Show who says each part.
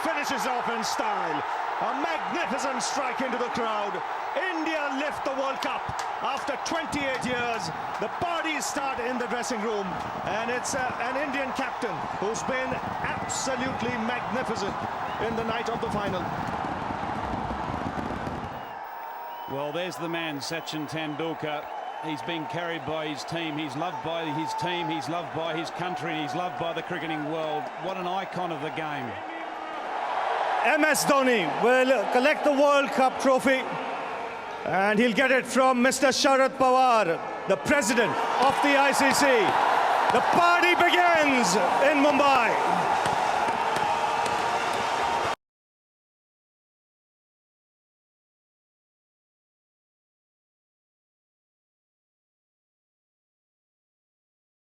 Speaker 1: finishes off in style. A magnificent strike into the crowd. India lift the World Cup after 28 years. The parties start in the dressing room, and it's an Indian captain who's been absolutely magnificent in the night of the final.
Speaker 2: Well, there's the man, Sachin Tendulkar. He's been carried by his team. He's loved by his team. He's loved by his country. He's loved by the cricketing world. What an icon of the game.
Speaker 1: MS Dhoni will collect the World Cup trophy, and he'll get it from Mr. Sharad Pawar, the president of the ICC. The party begins in Mumbai.